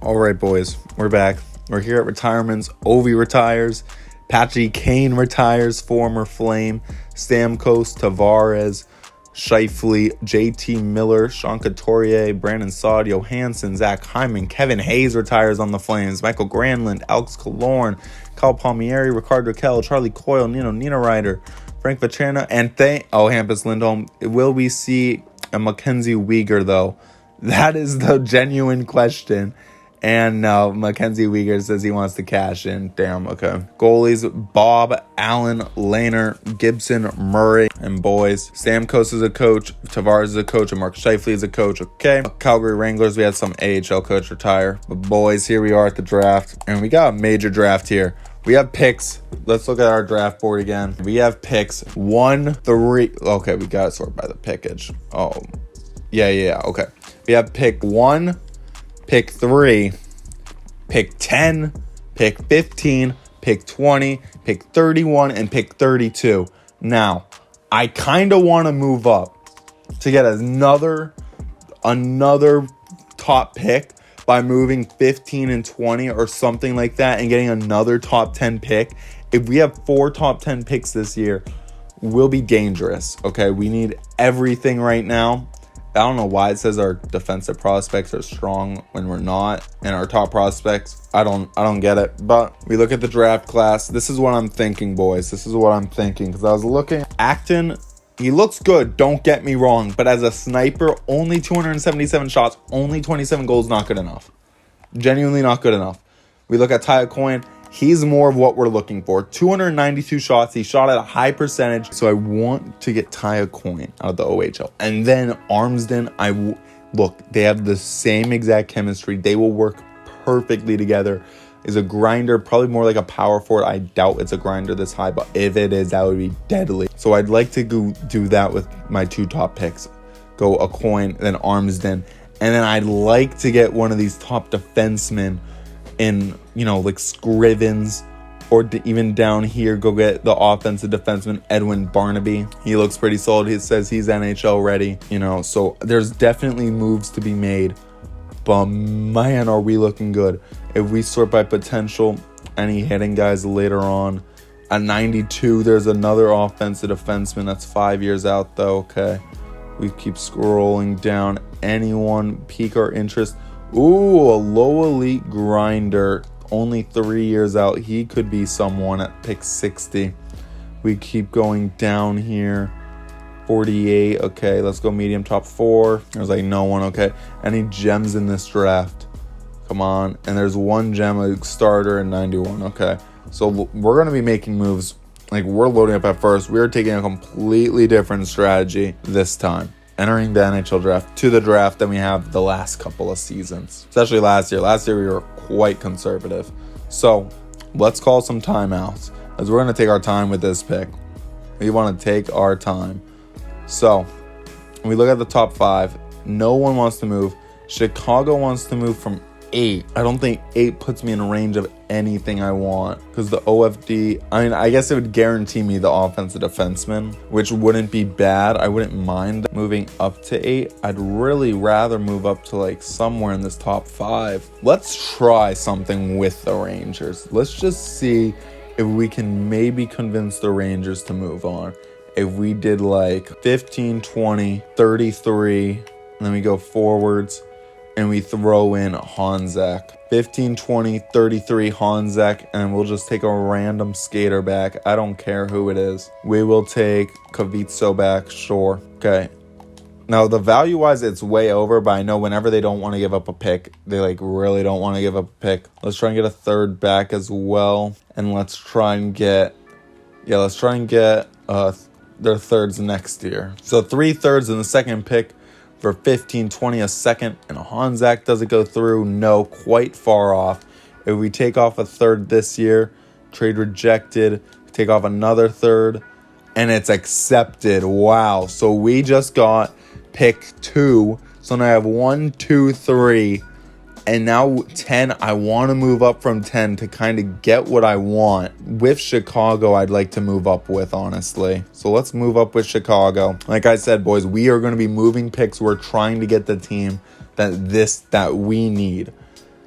All right, boys, we're back. We're here at retirements. Ovi retires. Patrick Kane retires, former Flame. Stamkos, Tavares, Scheifele, JT Miller, Sean Couturier, Brandon Saad, Johansson, Zach Hyman, Kevin Hayes retires on the Flames. Michael Granlund, Alex Killorn, Kyle Palmieri, Ricardo Rakell, Charlie Coyle, Nino Ryder, Frank Vatrana, and Hampus Lindholm. Will we see a Mackenzie Weegar, though? That is the genuine question. And no, Mackenzie Weegar says he wants to cash in. Damn, okay. Goalies, Bob, Allen, Lehner, Gibson, Murray, and boys. Stamkos is a coach, Tavares is a coach, and Mark Scheifele is a coach, okay? Calgary Wranglers, we had some AHL coach retire. But boys, here we are at the draft, and we got a major draft here. We have picks. Let's look at our draft board again. We have picks 1, 3. Okay, we got it sorted by the pickage. Oh, yeah, okay. We have pick 1, pick 3, pick 10, pick 15, pick 20, pick 31, and pick 32. Now, I kind of want to move up to get another top pick by moving 15 and 20 or something like that and getting another top 10 pick. If we have 4 top 10 picks this year, we'll be dangerous, okay? We need everything right now. I don't know why it says our defensive prospects are strong when we're not, and our top prospects, I don't get it. But we look at the draft class. This is what I'm thinking, boys. This is what I'm thinking, because I was looking. Acton, he looks good, don't get me wrong, but as a sniper, only 277 shots, only 27 goals, not good enough. Genuinely not good enough. We look at Tyler Coyne. He's more of what we're looking for. 292 shots. He shot at a high percentage. So I want to get Tyler Coyne out of the OHL. And then Armsden, look, they have the same exact chemistry. They will work perfectly together. Is a grinder, probably more like a power forward. I doubt it's a grinder this high, but if it is, that would be deadly. So I'd like to go do that with my 2 top picks. Go a Coyne, then Armsden. And then I'd like to get one of these top defensemen in, like Scrivens, or even down here, go get the offensive defenseman Edwin Barnaby. He looks pretty solid. He says he's NHL ready, so there's definitely moves to be made. But man, are we looking good. If we sort by potential, any hitting guys later on. At 92, there's another offensive defenseman that's 5 years out though, okay. We keep scrolling down. Anyone pique our interest? Ooh, a low elite grinder, only 3 years out. He could be someone at pick 60. We keep going down here. 48, okay, let's go medium top 4. There's like no one, okay. Any gems in this draft? Come on. And there's one gem, a starter, and 91, okay. So we're going to be making moves. Like, we're loading up at first. We're taking a completely different strategy this time. Entering the NHL draft to the draft than we have the last couple of seasons, especially last year. Last year we were quite conservative. So let's call some timeouts, as we're going to take our time with this pick. We want to take our time. So when we look at the top 5, no one wants to move. Chicago wants to move from 8. I don't think 8 puts me in range of anything I want, because the OFD, I guess it would guarantee me the offensive defenseman, which wouldn't be bad. I wouldn't mind moving up to 8. I'd really rather move up to like somewhere in this top 5. Let's try something with the Rangers. Let's just see if we can maybe convince the Rangers to move on. If we did like 15, 20, 33, and then we go forwards, and we throw in Honzek. 15, 20, 33 Honzek, and we'll just take a random skater back. I don't care who it is. We will take Kavitso back, sure. Okay. Now, the value-wise, it's way over, but I know whenever they don't want to give up a pick, they really don't want to give up a pick. Let's try and get a third back as well. And let's try and get their thirds next year. So 3 thirds in the second pick. For 15, 20 a second, and Honzak doesn't go through. No, quite far off. If we take off a third this year, trade rejected, take off another third, and it's accepted. Wow. So we just got pick 2. So now I have 1, 2, 3, and now 10. I want to move up from 10 to kind of get what I want. With Chicago, I'd like to move up with, honestly. So let's move up with Chicago. Like I said, boys, we are going to be moving picks. We're trying to get the team that we need.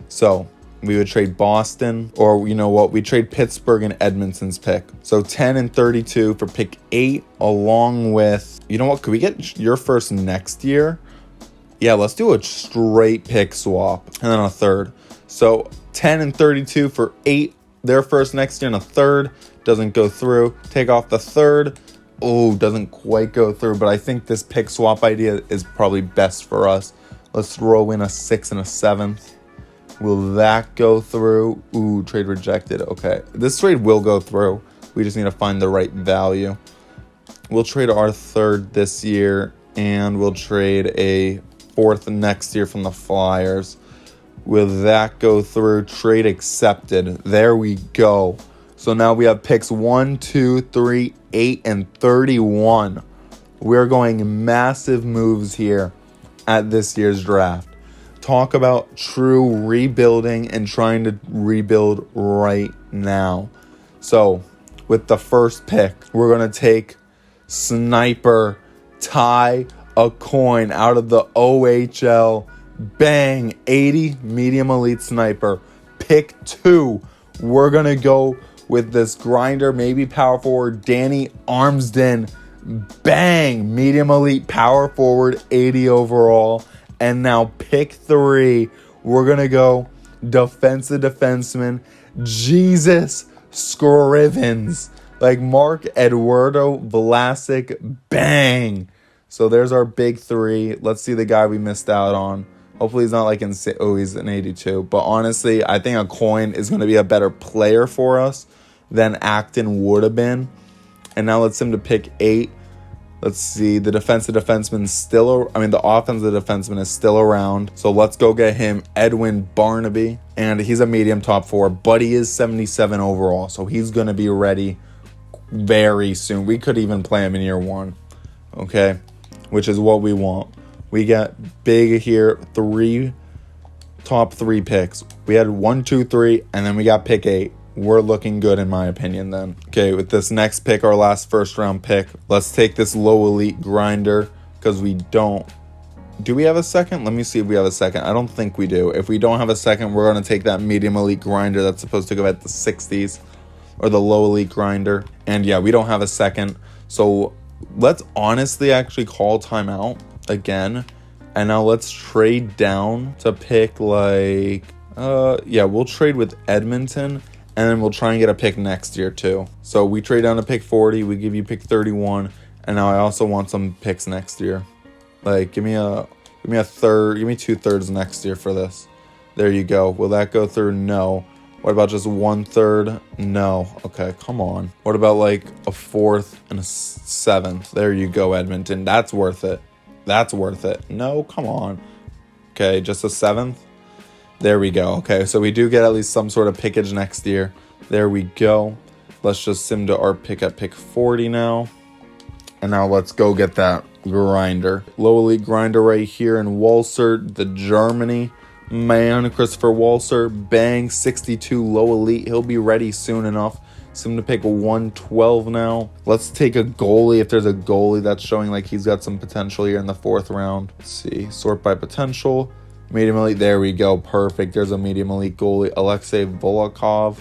So we would trade Boston, or you know what? We trade Pittsburgh and Edmonton's pick. So 10 and 32 for pick 8, along with, you know what? Could we get your first next year? Yeah, let's do a straight pick swap and then a third. So 10 and 32 for 8, their first next year, and a third. Doesn't go through. Take off the third. Oh, doesn't quite go through, but I think this pick swap idea is probably best for us. Let's throw in a 6 and a 7th. Will that go through? Ooh, trade rejected. Okay, this trade will go through. We just need to find the right value. We'll trade our third this year, and we'll trade a 4th next year from the Flyers. Will that go through? Trade accepted. There we go. So now we have picks 1, 2, 3, 8, and 31. We're going massive moves here at this year's draft. Talk about true rebuilding and trying to rebuild right now. So with the first pick, we're going to take sniper, tie a coin out of the OHL. Bang, 80 medium elite sniper. Pick 2, we're going to go with this grinder, maybe power forward, Danny Armsden. Bang, medium elite power forward, 80 overall. And now pick 3, we're going to go defensive defenseman, Jesus Scrivens. Like Mark Eduardo Vlasic, bang. So there's our big 3. Let's see the guy we missed out on. Hopefully he's not like he's an 82. But honestly, I think a coin is going to be a better player for us than Acton would have been. And now let's send him to pick 8. Let's see, the offensive defenseman is still around. So let's go get him, Edwin Barnaby. And he's a medium top 4, but he is 77 overall. So he's going to be ready very soon. We could even play him in year 1. Okay, which is what we want. We got big here, top 3 picks. We had 1, 2, 3, and then we got pick 8. We're looking good in my opinion then. Okay, with this next pick, our last first round pick, let's take this low elite grinder because we don't. Do we have a second? Let me see if we have a second. I don't think we do. If we don't have a second, we're going to take that medium elite grinder that's supposed to go at the 60s, or the low elite grinder. And yeah, we don't have a second. So let's honestly actually call timeout again. And now let's trade down to pick like, we'll trade with Edmonton. And then we'll try and get a pick next year too. So we trade down to pick 40. We give you pick 31. And now I also want some picks next year. Like give me a third. Give me 2/3 next year for this. There you go. Will that go through? No. What about just 1/3? No. Okay, come on. What about like a 4th and a 7th? There you go, Edmonton. That's worth it. That's worth it. No, come on. Okay, just a 7th. There we go. Okay, so we do get at least some sort of pickage next year. There we go. Let's just sim to our pick at pick 40 now. And now let's go get that grinder. Low elite grinder right here in Walser, the Germany man, Christopher Walser. Bang, 62 low elite. He'll be ready soon enough. Sim to pick 112 now. Let's take a goalie if there's a goalie that's showing like he's got some potential here in the 4th round. Let's see, sort by potential. Medium elite, there we go, perfect. There's a medium elite goalie, Alexei Volokov.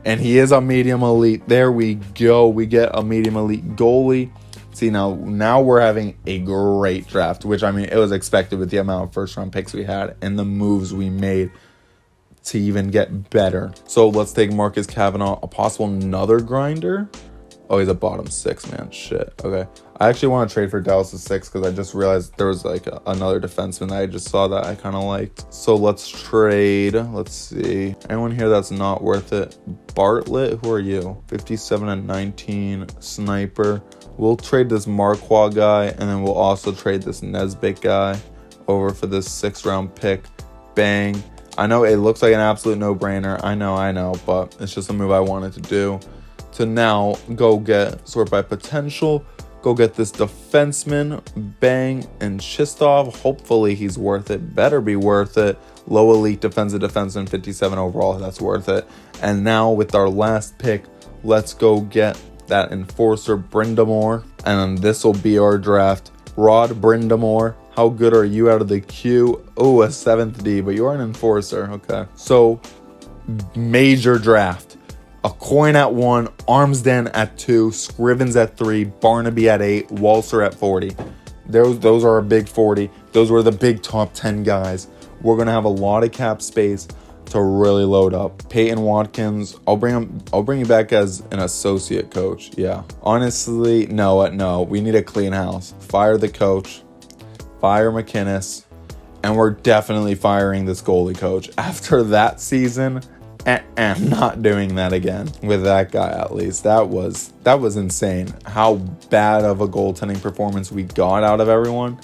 And he is a medium elite. There we go. We get a medium elite goalie. See, now we're having a great draft, which, I mean, it was expected with the amount of first-round picks we had and the moves we made to even get better. So let's take Marcus Cavanaugh, a possible another grinder. Oh, he's a bottom 6, man. Shit. Okay. I actually want to trade for Dallas' 6 because I just realized there was like another defenseman that I just saw that I kind of liked. So let's trade. Let's see. Anyone here that's not worth it? Bartlett, who are you? 57 and 19 sniper. We'll trade this Marquand guy, and then we'll also trade this Nesbitt guy over for this 6th round pick. Bang. I know it looks like an absolute no-brainer. I know, but it's just a move I wanted to do. To now go get, sort by potential, go get this defenseman, Bang, and Chistov. Hopefully he's worth it. Better be worth it. Low elite defensive defenseman, 57 overall. That's worth it. And now with our last pick, let's go get that enforcer, Brindamore. And this will be our draft. Rod Brindamore, How good are you out of the queue? Oh, a 7th D, but you are an enforcer. Okay. So, major draft. A coin at 1, Armsden at 2, Scrivens at 3, Barnaby at 8, Walser at 40. Those are a big 40. Those were the big top 10 guys. We're going to have a lot of cap space to really load up. Peyton Watkins, I'll bring you back as an associate coach. Yeah. Honestly, no. We need a clean house. Fire the coach. Fire McInnes. And we're definitely firing this goalie coach. After that season, I'm not doing that again with that guy, at least. That was insane how bad of a goaltending performance we got out of everyone,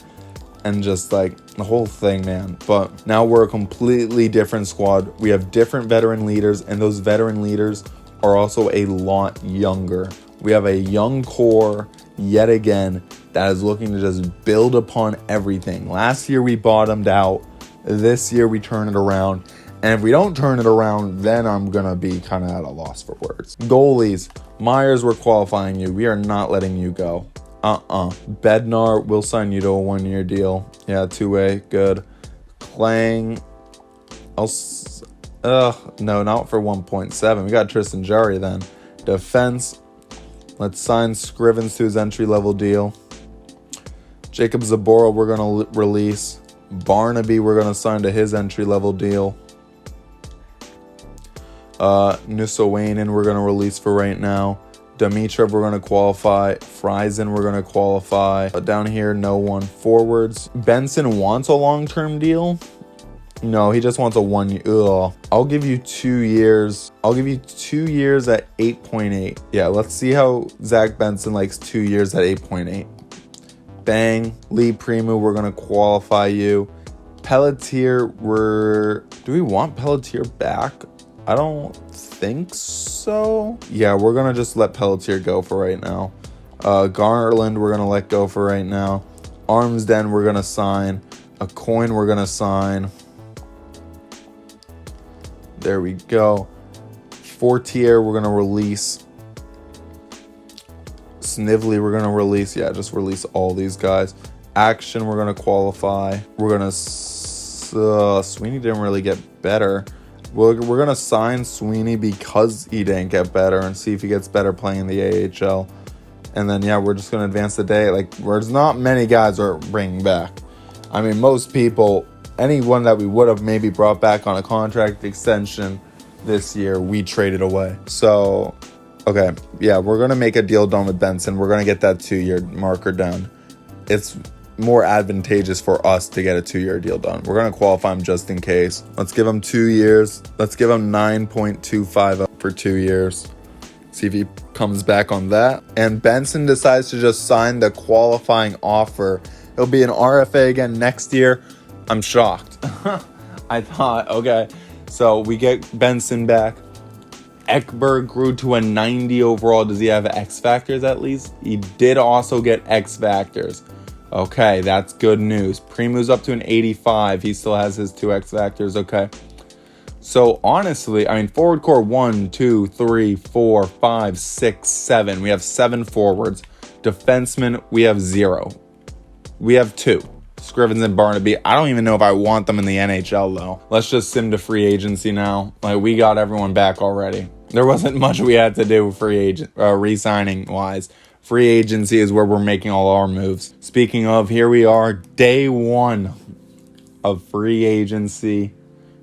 and just like the whole thing, man. But now we're a completely different squad. We have different veteran leaders, and those veteran leaders are also a lot younger. We have a young core yet again that is looking to just build upon everything. Last year we bottomed out. This year we turn it around. And if we don't turn it around, then I'm going to be kind of at a loss for words. Goalies. Myers, we're qualifying you. We are not letting you go. Bednar, we'll sign you to a 1-year deal. Yeah, 2-way. Good. Klang. No, not for 1.7. We got Tristan Jarry then. Defense. Let's sign Scrivens to his entry-level deal. Jacob Zabora, we're going to release. Barnaby, we're going to sign to his entry-level deal. Nusowainen, we're going to release for right now. Dimitrov, we're going to qualify. Friesen, we're going to qualify. Down here, no one. Forwards. Benson wants a long-term deal. No, he just wants a 1 year. Ugh. I'll give you 2 years. I'll give you 2 years at 8.8. Yeah, let's see how Zach Benson likes 2 years at 8.8. Bang. Lee Primu, we're going to qualify you. Pelletier, do we want Pelletier back? I don't think so. Yeah, we're going to just let Pelletier go for right now. Garland, we're going to let go for right now. Armsden, we're going to sign. A coin, we're going to sign. There we go. Fortier, we're going to release. Snively, we're going to release. Yeah, just release all these guys. Action, we're going to qualify. We're going to... Sweeney didn't really get better. We're going to sign Sweeney because he didn't get better and see if he gets better playing in the AHL. And then, yeah, we're just going to advance the day. Like, there's not many guys we're bringing back. I mean, most people, anyone that we would have maybe brought back on a contract extension this year, we traded away. So, okay, yeah, we're going to make a deal done with Benson. We're going to get that 2-year marker done. It's more advantageous for us to get a 2-year deal done. We're going to qualify him just in case. Let's give him 2 years. Let's give him 9.25 for 2 years. See if he comes back on that. And Benson decides to just sign the qualifying offer. He'll be an RFA again next year. I'm shocked. I thought, okay, so we get Benson back. Ekberg grew to a 90 overall. Does he have X factors at least? He did also get X factors. Okay, that's good news. Primu's up to an 85. He still has his 2 X factors. Okay. So honestly, I mean, forward core 1, 2, 3, 4, 5, 6, 7. We have 7 forwards. Defensemen, we have 0. We have 2. Scrivens and Barnaby. I don't even know if I want them in the NHL though. Let's just sim to free agency now. Like, we got everyone back already. There wasn't much we had to do free agent re-signing wise. Free agency is where we're making all our moves. Speaking of, here we are, day 1 of free agency.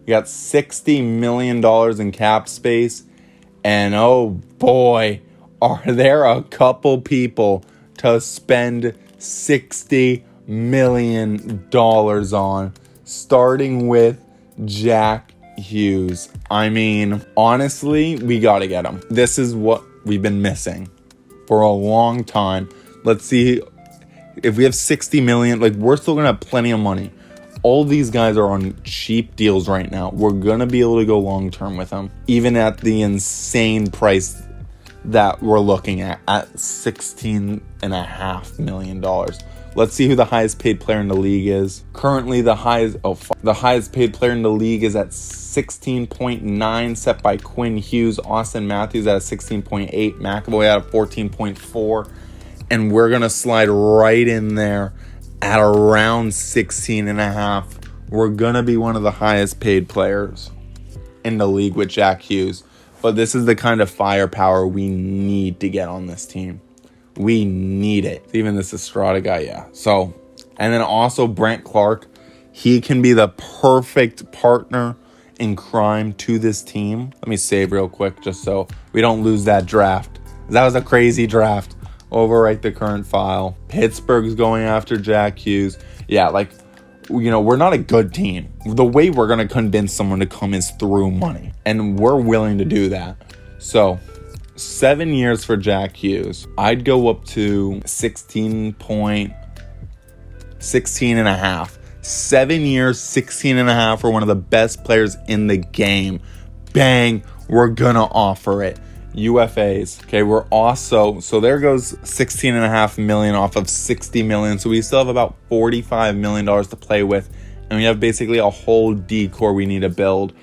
We got $60 million in cap space. And oh boy, are there a couple people to spend $60 million on. Starting with Jack Hughes. I mean, honestly, we got to get him. This is what we've been missing for a long time. Let's see if we have 60 million, like, we're still gonna have plenty of money. All these guys are on cheap deals right now. We're gonna be able to go long term with them, even at the insane price that we're looking at $16.5 million. Let's see who the highest paid player in the league is. Currently, the highest paid player in the league is at 16.9, set by Quinn Hughes. Austin Matthews at a 16.8. McAvoy at a 14.4. And we're going to slide right in there at around 16 and a half. We're going to be one of the highest paid players in the league with Jack Hughes. But this is the kind of firepower we need to get on this team. We need it. Even this Estrada guy, yeah. So, and then also Brent Clark. He can be the perfect partner in crime to this team. Let me save real quick just so we don't lose that draft. That was a crazy draft. Overwrite the current file. Pittsburgh's going after Jack Hughes. Yeah, like, you know, we're not a good team. The way we're going to convince someone to come is through money. And we're willing to do that. So, 7 years for Jack Hughes. I'd go up to 16 and a half. 7 years, 16 and a half for one of the best players in the game. Bang, we're gonna offer it. UFAs. Okay, we're also, so there goes 16.5 million off of 60 million. So we still have about $45 million to play with. And we have basically a whole decor we need to build.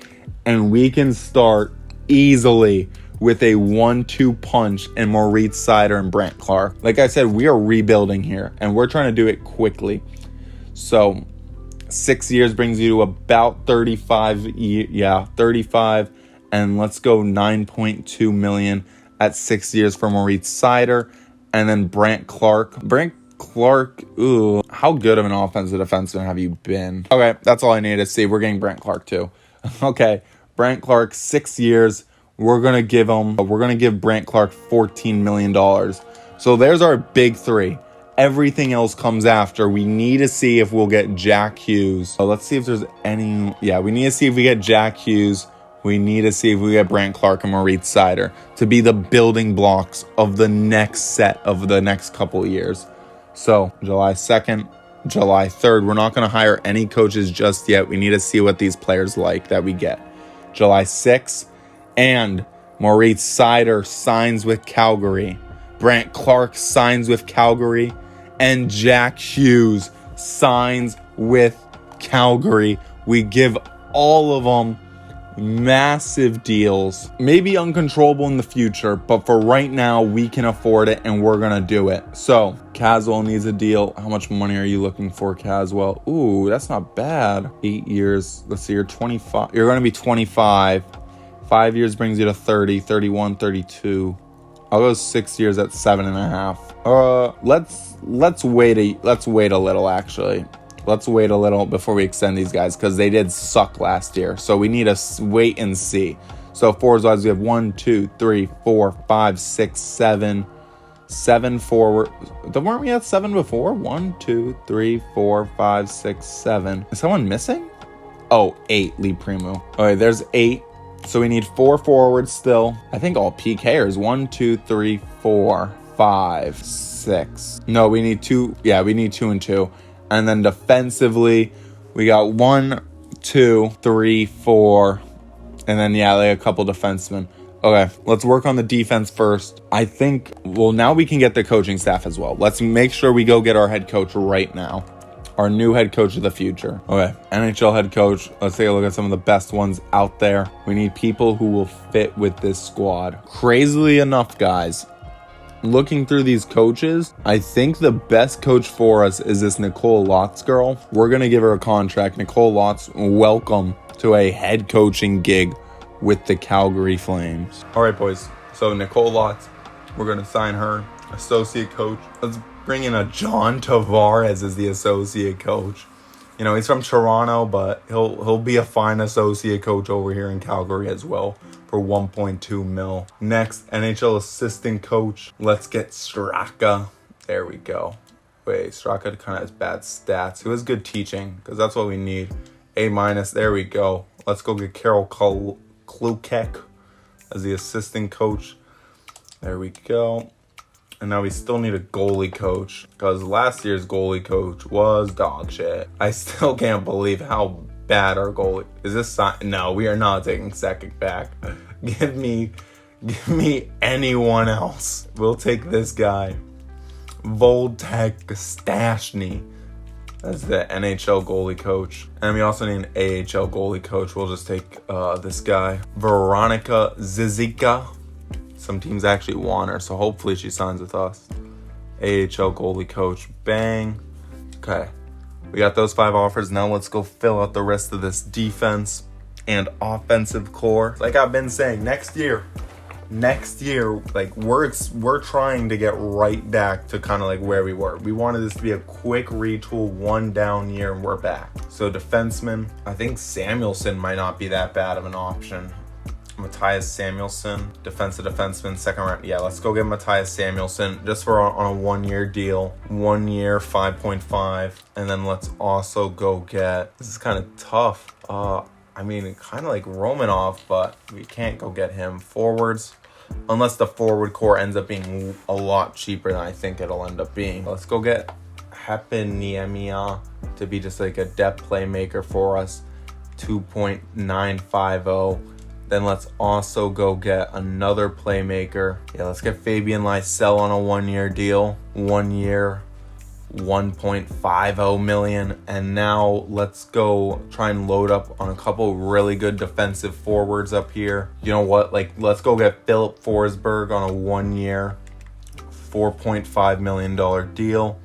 And we can start easily with a 1-2 punch and Moritz Seider and Brent Clark. Like I said, we are rebuilding here and we're trying to do it quickly. So 6 years brings you to about 35. Yeah, 35. And let's go 9.2 million at 6 years for Moritz Seider. And then Brent Clark. Brent Clark, ooh, how good of an offensive defenseman have you been? Okay, that's all I need to see. We're getting Brent Clark too. Okay, Brent Clark, 6 years. We're gonna give Brent Clark $14 million. So there's our big three. Everything else comes after. We need to see if we'll get Jack Hughes. So let's see if there's any. Yeah, we need to see if we get Jack Hughes. We need to see if we get Brent Clark and Moritz Seider to be the building blocks of the next set of the next couple of years. So July 2nd, July 3rd, we're not going to hire any coaches just yet. We need to see what these players like that we get. July 6th, and Moritz Seider signs with Calgary. Brent Clark signs with Calgary. And Jack Hughes signs with Calgary. We give all of them massive deals. Maybe uncontrollable in the future, but for right now, we can afford it and we're going to do it. So, Caswell needs a deal. How much money are you looking for, Caswell? Ooh, that's not bad. 8 years. Let's see, you're 25. You're going to be 25. 5 years brings you to 30, 31, 32. I'll go 6 years at 7.5. Let's wait a little, actually. Let's wait a little before we extend these guys because they did suck last year. So we need to wait and see. So forwards wise, we have 1, 2, 3, 4, 5, 6, 7. 7 forward. Weren't we at 7 before? 1, 2, 3, 4, 5, 6, 7. Is someone missing? Oh, 8. Lee Primo. All right, there's 8. So we need 4 forwards still. I think all PKers. 1, 2, 3, 4, 5, 6. No, we need 2. Yeah, we need 2 and 2. And then defensively, we got 1, 2, 3, 4. And then, yeah, like a couple defensemen. Okay, let's work on the defense first. I think, well, now we can get the coaching staff as well. Let's make sure we go get our head coach right now. Our new head coach of the future. Okay, NHL head coach. Let's take a look at some of the best ones out there. We need people who will fit with this squad. Crazily enough, guys, looking through these coaches, I think the best coach for us is this Nicole Lotz girl. We're going to give her a contract. Nicole Lotz, welcome to a head coaching gig with the Calgary Flames. All right, boys. So Nicole Lotz, we're going to sign her. Associate coach. Let's bring in a John Tavares as the associate coach. You know, he's from Toronto, but he'll be a fine associate coach over here in Calgary as well for 1.2 mil. Next, NHL assistant coach. Let's get Straka. There we go. Wait, Straka kind of has bad stats. He was good teaching because that's what we need. A-. There we go. Let's go get Carol Klukek as the assistant coach. There we go. And now we still need a goalie coach because last year's goalie coach was dog shit. I still can't believe how bad our goalie is. This no, we are not taking second back. Give me anyone else. We'll take this guy, Voltek Stashny, as the NHL goalie coach. And we also need an AHL goalie coach. We'll just take this guy, Veronica Zizika. Some teams actually want her, so hopefully she signs with us. AHL goalie coach. Bang. Okay. We got those 5 offers. Now let's go fill out the rest of this defense and offensive core. Like I've been saying, next year, like we're trying to get right back to kind of like where we were. We wanted this to be a quick retool, 1 down year, and we're back. So defenseman, I think Samuelsson might not be that bad of an option. Matthias Samuelsson, defenseman, second round. Yeah, let's go get Matthias Samuelsson just for on a 1-year deal. 1 year, 5.5. And then let's also go get, this is kind of tough. I mean, kind of like Romanov, but we can't go get him. Forwards, unless the forward core ends up being a lot cheaper than I think it'll end up being. Let's go get Heponiemia to be just like a depth playmaker for us. 2.950. Then let's also go get another playmaker. Yeah, let's get Fabian Lysell on a 1-year deal. 1 year, 1.50 million. And now let's go try and load up on a couple really good defensive forwards up here. You know what? Like, let's go get Philip Forsberg on a 1 year, $4.5 million deal.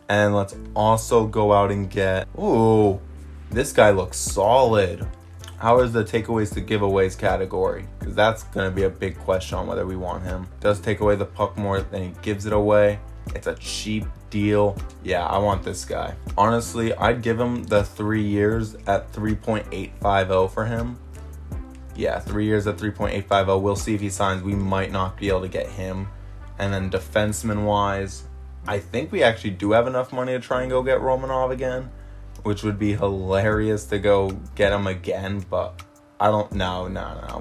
And let's also go out and get, ooh, this guy looks solid. How is the takeaways to giveaways category? Because that's going to be a big question on whether we want him. Does take away the puck more than he gives it away. It's a cheap deal. Yeah, I want this guy. Honestly, I'd give him the 3 years at 3.850 for him. Yeah, 3 years at 3.850. We'll see if he signs. We might not be able to get him. And then defenseman-wise, I think we actually do have enough money to try and go get Romanov again, which would be hilarious to go get him again, but I don't, no,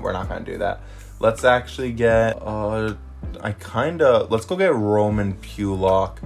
we're not going to do that. Let's actually get, let's go get Roman Pulock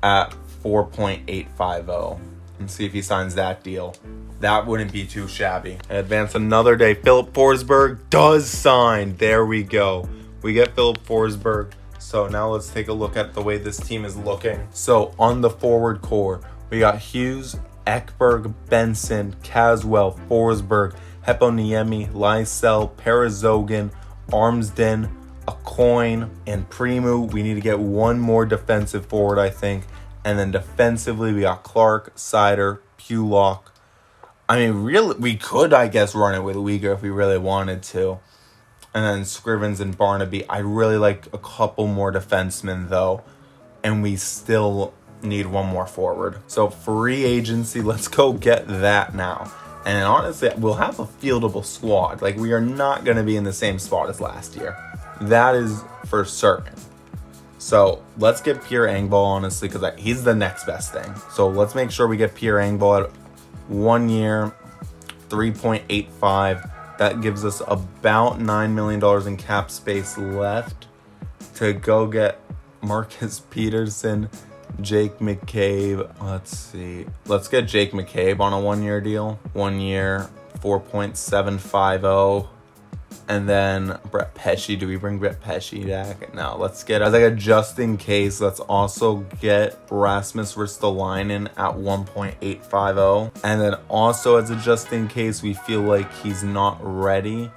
at 4.850 and see if he signs that deal. That wouldn't be too shabby. Advance another day. Philip Forsberg does sign. There we go. We get Philip Forsberg. So now let's take a look at the way this team is looking. So on the forward core, we got Hughes, Ekberg, Benson, Caswell, Forsberg, Heponiemi, Lysell, Parazogan, Armsden, Acoin, and Primu. We need to get one more defensive forward, I think. And then defensively, we got Clark, Sider, Pulock. I mean, really, we could, I guess, run it with Uyghur if we really wanted to. And then Scrivens and Barnaby. I really like a couple more defensemen, though. And we still need one more forward. So free agency, let's go get that now. And honestly, we'll have a fieldable squad. Like, we are not going to be in the same spot as last year. That is for certain. So let's get Pierre Engvall, honestly, because he's the next best thing. So let's make sure we get Pierre Engvall at 1 year, 3.85. That gives us about $9 million in cap space left to go get Marcus Peterson, Jake McCabe. Let's see. Let's get Jake McCabe on a 1 year deal. 1 year, 4.750. And then Brett Pesce. Do we bring Brett Pesce back? No, let's get, as like a just in case, let's also get Rasmus Ristolainen at 1.850. And then also as a just in case, we feel like he's not ready.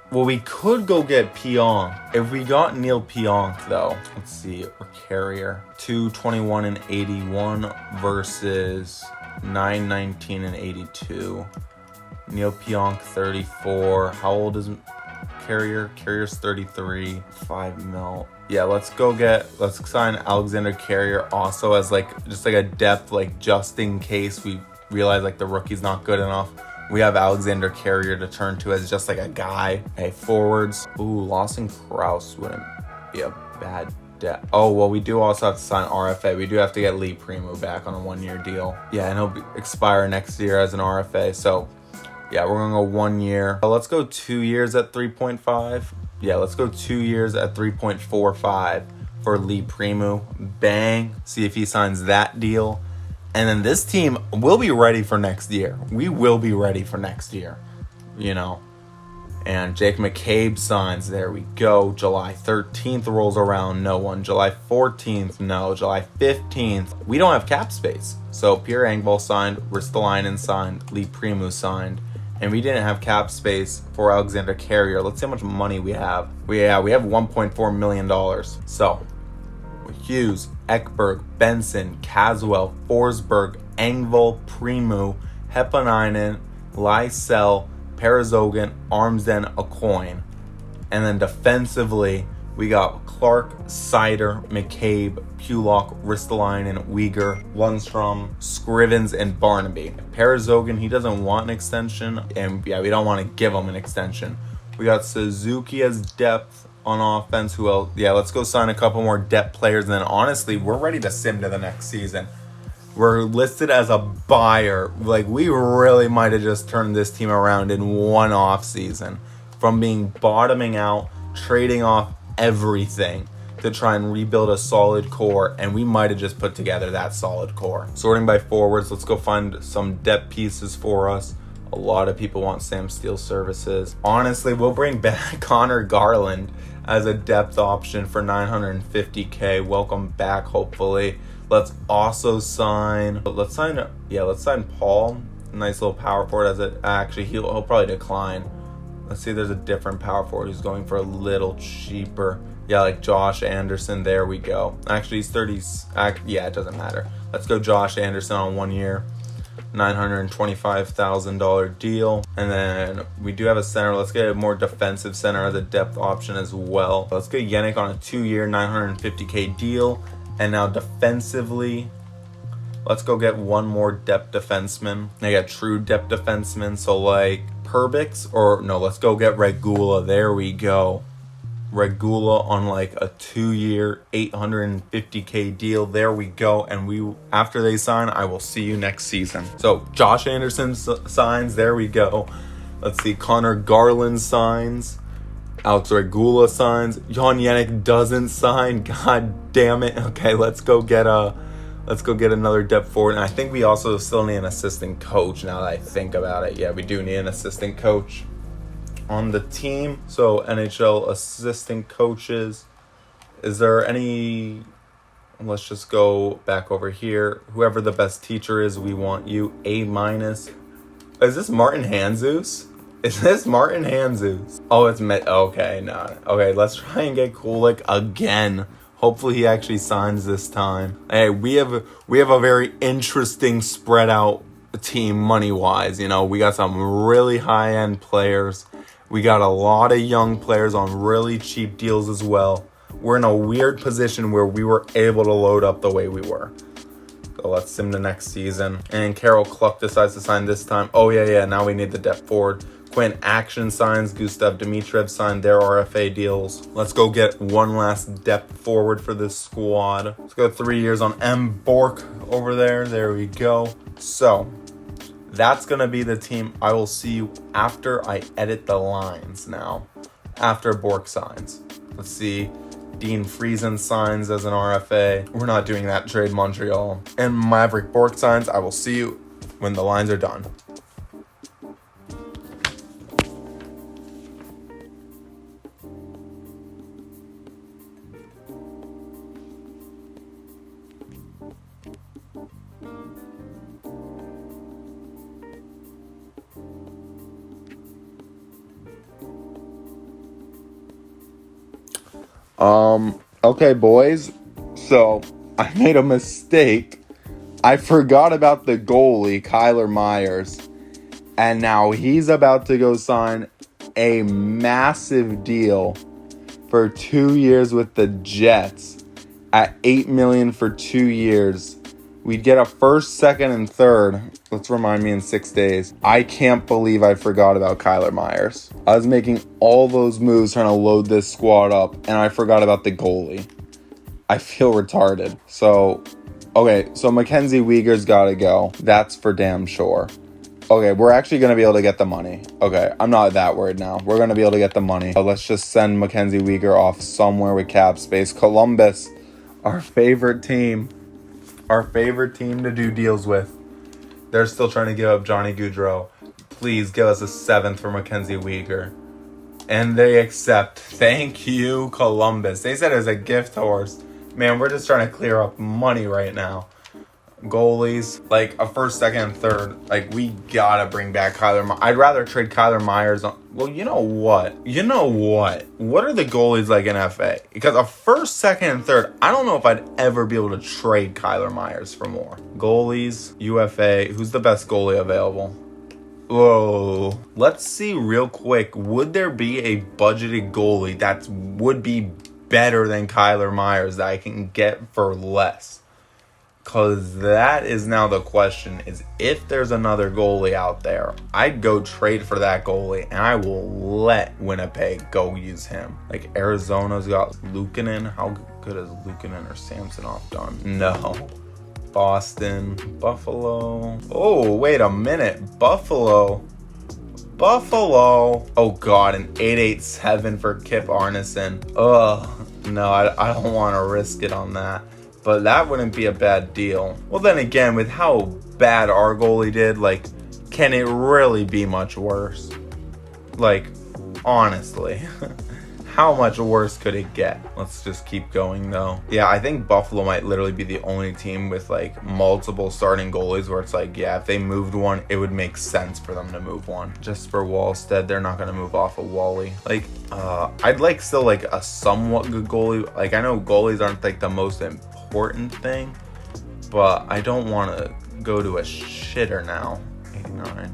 Well, we could go get Pionk. If we got Neil Pionk, though, let's see, or Carrier, 221 and 81 versus 919 and 82. Neil Pionk, 34. How old is Carrier? Carrier's 33. 5 mil. Yeah, let's sign Alexander Carrier also as like just like a depth, like just in case we realize like the rookie's not good enough. We have Alexander Carrier to turn to as just like a guy. Hey, forwards. Ooh, Lawson Krause wouldn't be a bad depth. Oh, well, we do also have to sign RFA. We do have to get Lee Primo back on a 1 year deal. Yeah, and he'll expire next year as an RFA. So yeah, we're gonna go 1 year. Let's go 2 years at 3.5. Yeah, let's go 2 years at 3.45 for Lee Primo. Bang. See if he signs that deal. And then this team will be ready for next year. We will be ready for next year, you know. And Jake McCabe signs. There we go. July 13th rolls around. No one. July 14th. No. July 15th. We don't have cap space. So Pierre Engvall signed. Ristolainen signed. Lee Primo signed. And we didn't have cap space for Alexander Carrier. Let's see how much money we have. We have $1.4 million. So, Hughes, Ekberg, Benson, Caswell, Forsberg, Engvall, Primu, Hepanainen, Lysell, Parazogan, Armsden, Aucoin. And then defensively, we got Clark, Sider, McCabe, Pulock, Ristolainen, Uyghur, Lundstrom, Scrivens, and Barnaby. Parazogan, he doesn't want an extension, and we don't want to give him an extension. We got Suzuki as depth on offense. Who else? Let's go sign a couple more depth players, and then honestly, we're ready to sim to the next season. We're listed as a buyer. We really might have just turned this team around in one offseason. From being bottoming out, trading off everything to try and rebuild a solid core, and we might have just put together that solid core. Sorting by forwards, let's go find some depth pieces for us. A lot of people want Sam Steele's services. Honestly, we'll bring back Connor Garland as a depth option for $950K. Welcome back, hopefully. Let's also sign Paul. Nice little power forward as it. Actually, he'll probably decline. Let's see, there's a different power forward who's going for a little cheaper. Like Josh Anderson. There we go. Actually, he's 30. It doesn't matter. Let's go Josh Anderson on 1 year. $925,000 deal. And then we do have a center. Let's get a more defensive center as a depth option as well. Let's get Yannick on a 2-year, $950K deal. And now defensively, let's go get one more depth defenseman. I got true depth defenseman. So Perbix, let's go get Regula. There we go. Regula on a 2-year, $850K deal. There we go. And after they sign, I will see you next season. So Josh Anderson signs. There we go. Let's see. Connor Garland signs. Alex Regula signs. Jan Yannick doesn't sign. God damn it. Okay, let's go get another depth forward. And I think we also still need an assistant coach now that I think about it. Yeah, we do need an assistant coach on the team. So NHL assistant coaches. Is there any? Let's just go back over here. Whoever the best teacher is, we want you. A-. Is this Martin Hanzus? Is this Martin Hanzus? Oh, it's okay, no. Okay, let's try and get Kulik again. Hopefully he actually signs this time. Hey, we have a very interesting spread out team money-wise. We got some really high-end players. We got a lot of young players on really cheap deals as well. We're in a weird position where we were able to load up the way we were. So let's sim the next season. And Carol Cluck decides to sign this time. Oh, yeah, now we need the depth forward. Quinn Action signs. Gustav Dimitrov signed their RFA deals. Let's go get one last depth forward for this squad. Let's go 3 years on M. Bork over there. There we go. So that's going to be the team. I will see you after I edit the lines now. After Bork signs. Let's see. Dean Friesen signs as an RFA. We're not doing that trade, Montreal. And Maverick Bork signs. I will see you when the lines are done. Okay, boys. So I made a mistake. I forgot about the goalie, Kyler Myers. And now he's about to go sign a massive deal for 2 years with the Jets at $8 million for 2 years. We'd get a first, second, and third. Let's remind me in 6 days. I can't believe I forgot about Kyler Myers. I was making all those moves trying to load this squad up, and I forgot about the goalie. I feel retarded. So Mackenzie Uyghur's got to go. That's for damn sure. Okay, we're actually going to be able to get the money. Okay, I'm not that worried now. We're going to be able to get the money. Let's just send Mackenzie Uyghur off somewhere with cap space. Columbus, our favorite team. Our favorite team to do deals with. They're still trying to give up Johnny Gaudreau. Please give us a 7th for Mackenzie Uyghur. And they accept. Thank you, Columbus. They said it was a gift horse. Man, we're just trying to clear up money right now. Goalies, like a first, second, and third. Like, we gotta bring back Kyler. I'd rather trade Kyler Myers on. Well, you know what? What are the goalies like in FA? Because a first, second, and third, I don't know if I'd ever be able to trade Kyler Myers for more. Goalies, UFA. Who's the best goalie available? Whoa. Let's see real quick. Would there be a budgeted goalie that would be better than Kyler Myers that I can get for less? Because that is now the question, is if there's another goalie out there, I'd go trade for that goalie, and I will let Winnipeg go use him. Like, Arizona's got Luukkonen. How good has Luukkonen or Samsonov done? No. Boston. Buffalo. Oh, wait a minute. Buffalo. Oh, God, an 887 for Kip Arneson. Ugh. No, I don't want to risk it on that. But that wouldn't be a bad deal. Well, then again, with how bad our goalie did, like, can it really be much worse? Like, honestly, how much worse could it get? Let's just keep going, though. Yeah, I think Buffalo might literally be the only team with, like, multiple starting goalies where it's like, yeah, if they moved one, it would make sense for them to move one. Just for Wallstead, they're not going to move off of Wally. Like, I'd like still, like, a somewhat good goalie. Like, I know goalies aren't, like, the most important thing, but I don't want to go to a shitter now. 89,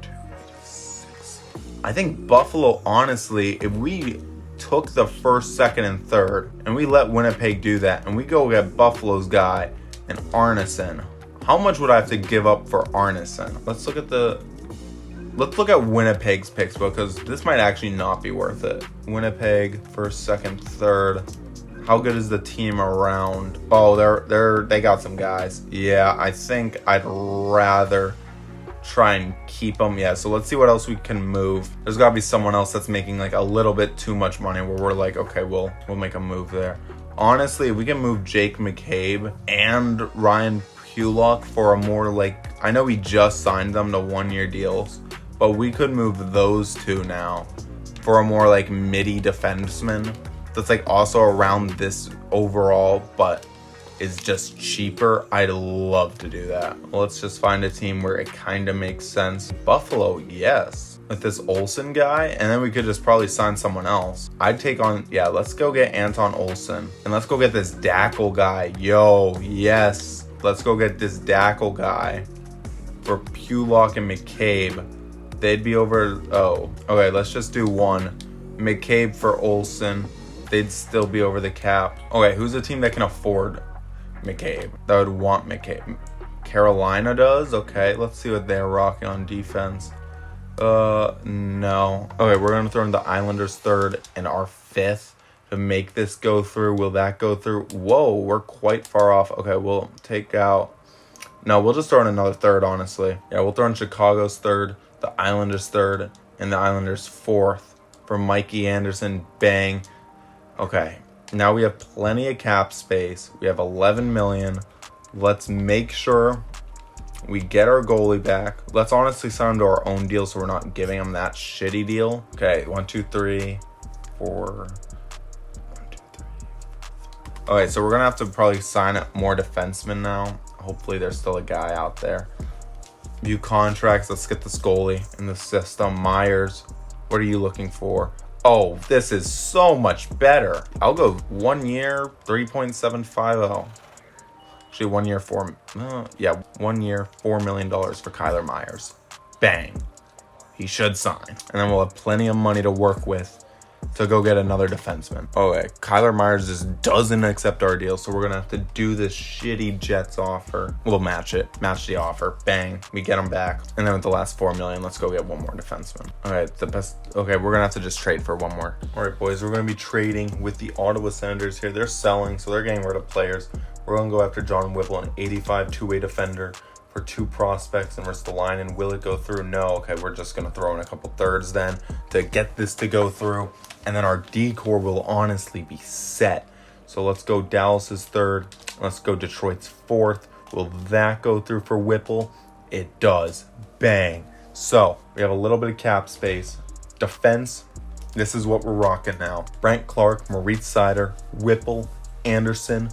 286. I think Buffalo, honestly, if we took the first, second, and third, and we let Winnipeg do that, and we go get Buffalo's guy and Arneson, how much would I have to give up for Arneson? Let's look at Winnipeg's picks, because this might actually not be worth it. Winnipeg, first, second, third. How good is the team around? Oh, they got some guys. Yeah, I think I'd rather try and keep them. Yeah, so let's see what else we can move. There's got to be someone else that's making like a little bit too much money where we're like, okay, we'll make a move there. Honestly, if we can move Jake McCabe and Ryan Pulock for a more like, I know we just signed them to 1-year deals, but we could move those two now for a more like midi defenseman that's like also around this overall, but is just cheaper. I'd love to do that. Well, let's just find a team where it kind of makes sense. Buffalo, yes. With this Olsen guy, and then we could just probably sign someone else. I'd take on, yeah, let's go get Anton Olsen. And let's go get this Dackel guy. Yo, yes. Let's go get this Dackel guy for Pulock and McCabe. They'd be over, oh, okay, let's just do one. McCabe for Olsen. They'd still be over the cap. Okay, who's a team that can afford McCabe? That would want McCabe. Carolina does? Okay, let's see what they're rocking on defense. No. Okay, we're going to throw in the Islanders third and our fifth to make this go through. Will that go through? Whoa, we're quite far off. Okay, we'll take out... No, we'll just throw in another third, honestly. Yeah, we'll throw in Chicago's third, the Islanders third, and the Islanders fourth for Mikey Anderson. Bang. Okay, now we have plenty of cap space. We have 11 million. Let's make sure we get our goalie back. Let's honestly sign him to our own deal so we're not giving him that shitty deal. Okay, 1, 2, 3, 4. 1, 2, 3. Okay, so we're going to have to probably sign more defensemen now. Hopefully there's still a guy out there. View contracts. Let's get this goalie in the system. Myers, what are you looking for? Oh, this is so much better. I'll go 1 year, 3.750. Actually, 1 year, 1 year, $4 million for Kyler Myers. Bang. He should sign. And then we'll have plenty of money to work with to go get another defenseman. Okay, Kyler Myers just doesn't accept our deal, so we're going to have to do this shitty Jets offer. We'll match it. Match the offer. Bang. We get him back. And then with the last $4 million, let's go get one more defenseman. All right, Okay, we're going to have to just trade for one more. All right, boys, we're going to be trading with the Ottawa Senators here. They're selling, so they're getting rid of players. We're going to go after John Whipple, an 85 two-way defender for 2 prospects and Ristolainen. And will it go through? No. Okay, we're just going to throw in a couple thirds then to get this to go through. And then our D-core will honestly be set. So let's go Dallas's third. Let's go Detroit's fourth. Will that go through for Whipple? It does. Bang. So we have a little bit of cap space. Defense, this is what we're rocking now. Frank Clark, Moritz Seider, Whipple, Anderson.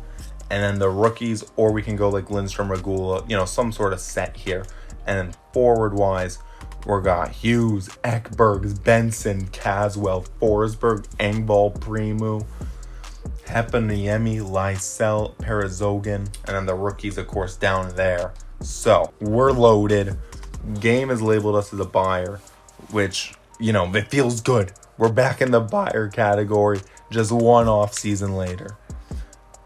And then the rookies, or we can go like Lindstrom, Regula, some sort of set here. And then forward-wise, we got Hughes, Ekbergs, Benson, Caswell, Forsberg, Engvall, Primu, Heponiemi, Lysell, Perezogen, and then the rookies, of course, down there. So, we're loaded. Game has labeled us as a buyer, which, it feels good. We're back in the buyer category just one off season later.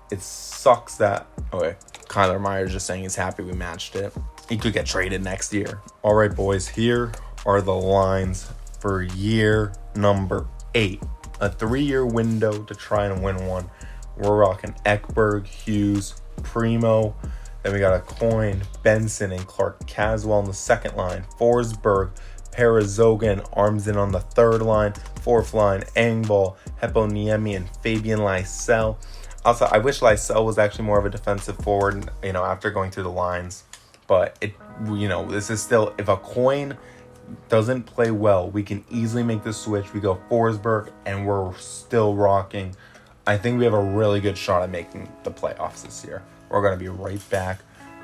It sucks that... Kyler Myers just saying he's happy we matched it. He could get traded next year. All right, boys, here are the lines for year number 8. A 3-year window to try and win one. We're rocking Ekberg, Hughes, Primo. Then we got a coin, Benson and Clark Caswell on the second line. Forsberg, Perezogen, arms in on the third line. Fourth line, Engvall, Heponiemi, and Fabian Lysell. Also, I wish Lysell was actually more of a defensive forward, after going through the lines. But, this is still, if a coin doesn't play well, we can easily make the switch. We go Forsberg, and we're still rocking. I think we have a really good shot at making the playoffs this year. We're going to be right back.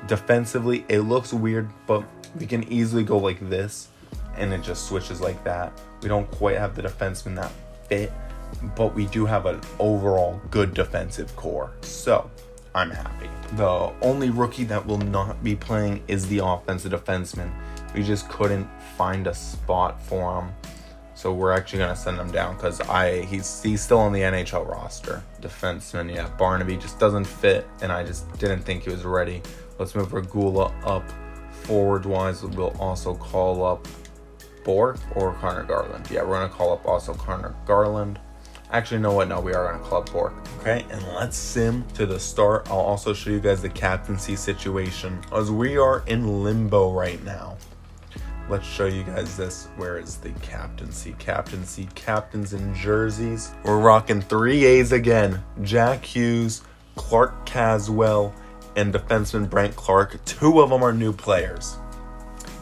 Defensively, it looks weird, but we can easily go like this, and it just switches like that. We don't quite have the defensemen that fit, but we do have an overall good defensive core. So, I'm happy. The only rookie that will not be playing is the offensive defenseman. We just couldn't find a spot for him. So we're actually going to send him down because he's still on the NHL roster. Defenseman, yeah, Barnaby just doesn't fit, and I just didn't think he was ready. Let's move Regula up. Forward-wise, we'll also call up Bork or Connor Garland. Yeah, we're going to call up also Connor Garland. Actually, you know what? No, we are going to club Bork. Okay, and let's sim to the start. I'll also show you guys the captaincy situation as we are in limbo right now. Let's show you guys this. Where is the captaincy? Captains and jerseys. We're rocking 3 A's again. Jack Hughes, Clark Caswell, and defenseman Brent Clark. 2 of them are new players.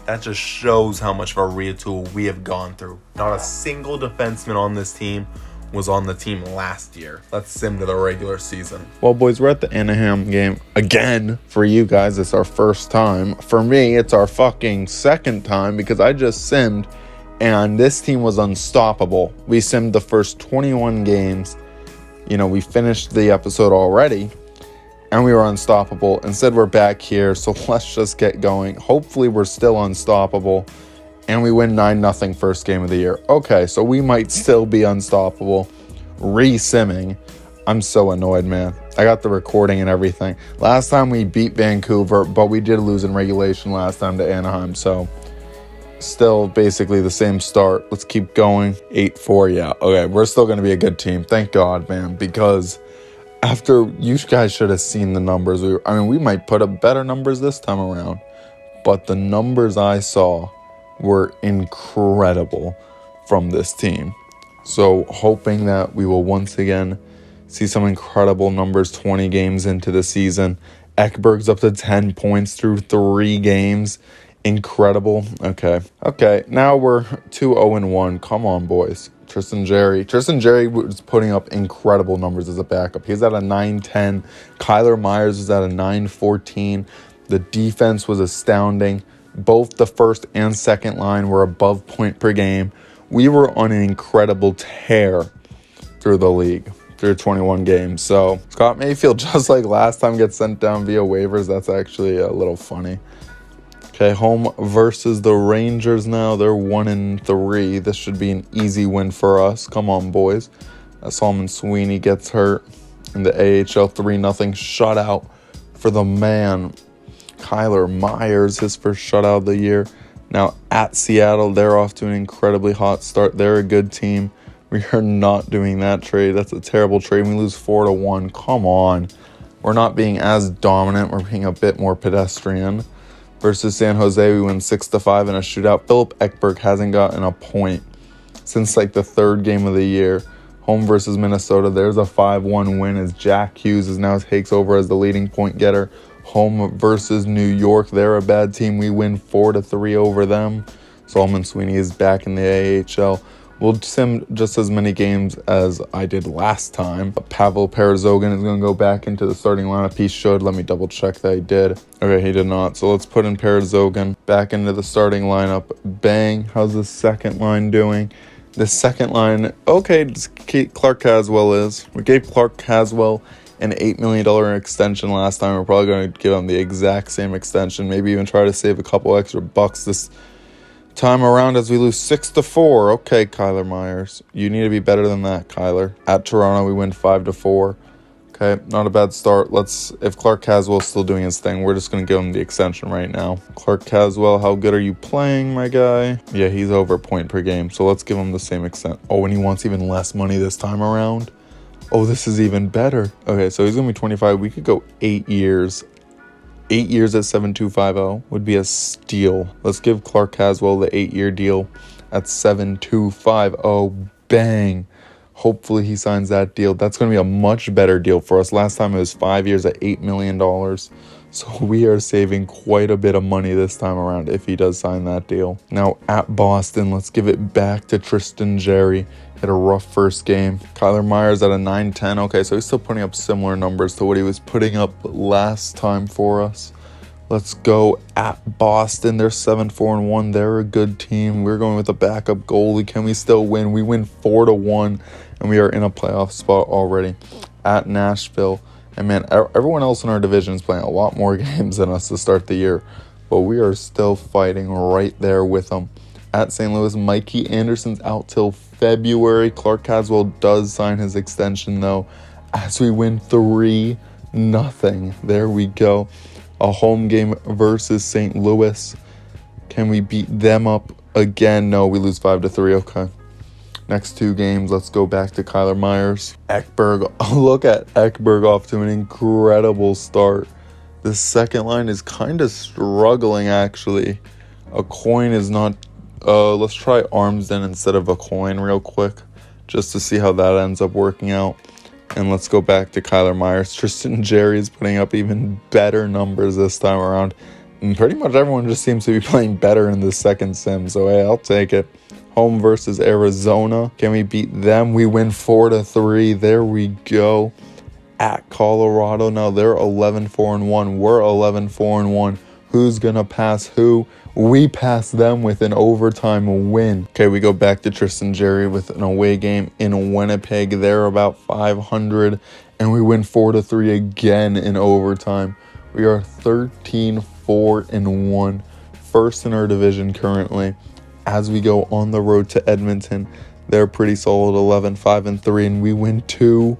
That just shows how much of a retool we have gone through. Not a single defenseman on this team was on the team last year. Let's sim to the regular season. Well, boys, we're at the Anaheim game again. For you guys, it's our first time. For me, it's our fucking second time because I just simmed and this team was unstoppable. We simmed the first 21 games. We finished the episode already and we were unstoppable. Instead, we're back here, so let's just get going. Hopefully, we're still unstoppable. And we win 9-0 first game of the year. Okay, so we might still be unstoppable. Re-simming. I'm so annoyed, man. I got the recording and everything. Last time we beat Vancouver, but we did lose in regulation last time to Anaheim. So, still basically the same start. Let's keep going. 8-4, yeah. Okay, we're still going to be a good team. Thank God, man. Because after, you guys should have seen the numbers. We might put up better numbers this time around. But the numbers I saw were incredible from this team. So hoping that we will once again see some incredible numbers 20 games into the season. Ekberg's up to 10 points through 3 games. Incredible. Okay, now we're 2-0-1. Come on, boys. Tristan Jarry was putting up incredible numbers as a backup. He's at a 9-10. Kyler Myers was at a 9-14. The defense was astounding. Both the first and second line were above point per game. We were on an incredible tear through the league, through 21 games. So Scott Mayfield, just like last time, gets sent down via waivers. That's actually a little funny. Okay, home versus the Rangers now. They're 1-3. This should be an easy win for us. Come on, boys. Solomon Sweeney gets hurt in the AHL 3-0 shutout for the man. Kyler Myers, his first shutout of the year. Now at Seattle, they're off to an incredibly hot start. They're a good team. We are not doing that trade. That's a terrible trade. We lose 4-1. Come on. We're not being as dominant. We're being a bit more pedestrian. Versus San Jose, we win 6-5 in a shootout. Philip Ekberg hasn't gotten a point since the 3rd game of the year. Home versus Minnesota, there's a 5-1 win as Jack Hughes now takes over as the leading point getter. Home versus New York, they're a bad team. We win 4-3 over them. Solomon Sweeney is back in the AHL. We'll sim just as many games as I did last time. Pavel Perzogin is going to go back into the starting lineup. He should. Let me double check that he did. Okay, he did not. So let's put in Perzogin back into the starting lineup. Bang. How's the second line doing? The second line, okay, Clark Caswell is. We gave Clark Caswell an $8 million extension last time. We're probably going to give him the exact same extension. Maybe even try to save a couple extra bucks this time around as we lose 6-4. Okay, Kyler Myers. You need to be better than that, Kyler. At Toronto, we win 5-4. Okay, not a bad start. If Clark Caswell's still doing his thing, we're just going to give him the extension right now. Clark Caswell, how good are you playing, my guy? Yeah, he's over a point per game, so let's give him the same extent. Oh, and he wants even less money this time around. Oh, this is even better. Okay, so he's going to be 25. We could go 8 years. 8 years at 7,250 would be a steal. Let's give Clark Caswell the 8-year deal at 7,250. Bang. Hopefully he signs that deal. That's going to be a much better deal for us. Last time it was 5 years at $8 million. So we are saving quite a bit of money this time around if he does sign that deal. Now at Boston, let's give it back to Tristan Jarry. Had a rough first game. Kyler Myers at a 9-10. Okay, so he's still putting up similar numbers to what he was putting up last time for us. Let's go at Boston. They're 7-4-1. They're a good team. We're going with a backup goalie. Can we still win? We win 4-1, and we are in a playoff spot already. At Nashville. And man, everyone else in our division is playing a lot more games than us to start the year. But we are still fighting right there with them. At St. Louis, Mikey Anderson's out till February. Clark Caswell does sign his extension, though, as we win 3-0. There we go. A home game versus St. Louis. Can we beat them up again? No, we lose 5-3. Okay. Next 2 games, let's go back to Kyler Myers. Ekberg. Oh, look at Ekberg off to an incredible start. The second line is kind of struggling, actually. A coin is not... let's try Armsden instead of a coin real quick, just to see how that ends up working out. And let's go back to Kyler Myers. Tristan Jarry is putting up even better numbers this time around. And pretty much everyone just seems to be playing better in the second sim. So, hey, I'll take it. Home versus Arizona. Can we beat them? We win 4-3. There we go. At Colorado. Now they're 11-4-1. We're 11-4-1. Who's going to pass who? We pass them with an overtime win. Okay, we go back to Tristan Jarry with an away game in Winnipeg. They're about 500, and we win 4-3 again in overtime. We are 13-4-1, first in our division currently. As we go on the road to Edmonton, they're pretty solid, 11-5-3, and we win 2-0.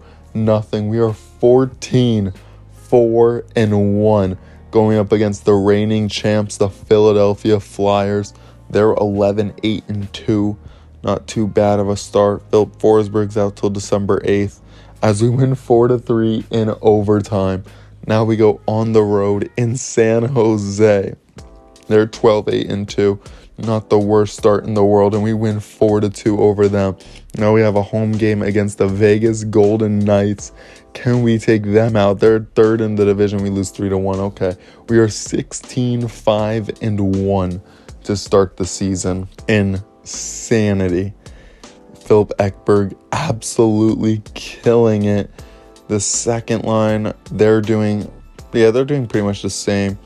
We are 14-4-1. Going up against the reigning champs, the Philadelphia Flyers. They're 11-8-2. Not too bad of a start. Philip Forsberg's out till December 8th. As we win 4-3 in overtime. Now we go on the road in San Jose. They're 12-8-2. Not the worst start in the world. And we win 4-2 over them. Now we have a home game against the Vegas Golden Knights. Can we take them out? They're third in the division. We lose 3-1. Okay. We are 16-5-1 to start the season. Insanity. Philip Ekberg absolutely killing it. The second line, they're doing pretty much the same.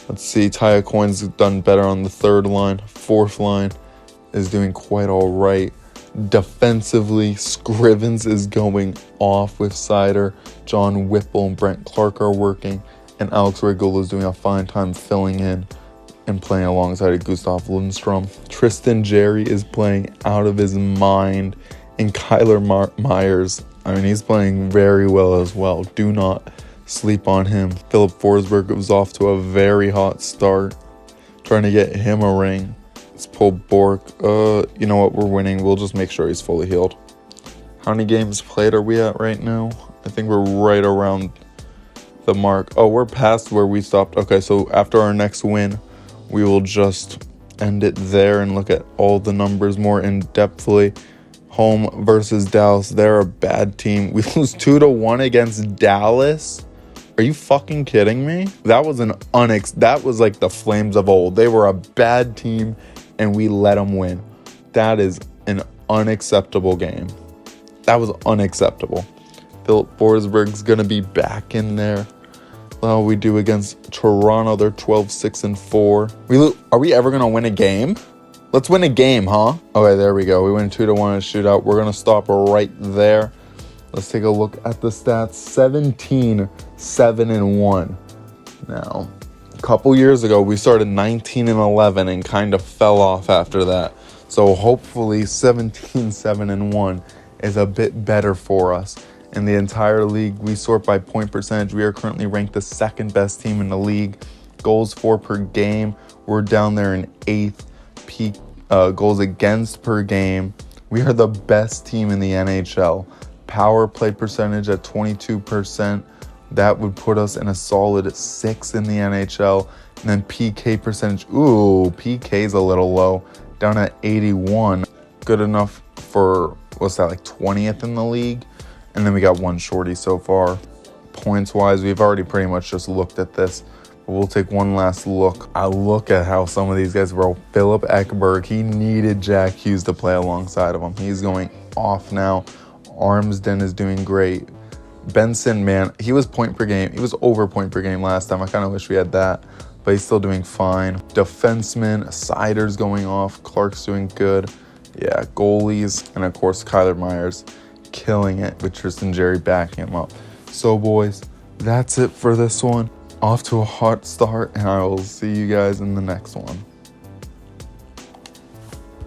Let's see. Taya Coyne's done better on the third line. Fourth line is doing quite all right. Defensively, Scrivens is going off with Sider. John Whipple and Brent Clark are working. And Alex Regula is doing a fine time filling in and playing alongside Gustav Lundstrom. Tristan Jarry is playing out of his mind. And Kyler Myers, he's playing very well as well. Do not sleep on him. Philip Forsberg was off to a very hot start. Trying to get him a ring. Let's pull Bork. You know what? We're winning. We'll just make sure he's fully healed. How many games played are we at right now? I think we're right around the mark. Oh, we're past where we stopped. Okay, so after our next win, we will just end it there and look at all the numbers more in-depthly. Home versus Dallas. They're a bad team. We lose 2-1 against Dallas. Are you fucking kidding me? That was that was like the Flames of old. They were a bad team and we let them win. That is an unacceptable game. That was unacceptable. Philip Forsberg's going to be back in there. How we do against Toronto, they're 12-6-4. Are we ever going to win a game? Let's win a game, huh? Okay, there we go. We win 2-1 in a shootout. We're going to stop right there. Let's take a look at the stats. 17-7-1. Now, a couple years ago, we started 19-11 and kind of fell off after that. So hopefully 17-7-1 is a bit better for us. In the entire league, we sort by point percentage. We are currently ranked the second best team in the league. Goals for per game, we're down there in 8th. Peak goals against per game, we are the best team in the NHL. Power play percentage at 22%. That would put us in a solid 6th in the NHL. And then PK percentage, PK's a little low, down at 81. Good enough for, 20th in the league? And then we got one shorty so far. Points-wise, we've already pretty much just looked at this. But we'll take one last look. I look at how some of these guys were. Philip Ekberg, he needed Jack Hughes to play alongside of him. He's going off now. Armsden is doing great. Benson, man, he was point per game. He was over point per game last time. I kind of wish we had that. But he's still doing fine. Defenseman, Sider's going off. Clark's doing good. Yeah, goalies. And, of course, Kyler Myers killing it with Tristan Jerry backing him up. So, boys, that's it for this one. Off to a hot start, and I will see you guys in the next one.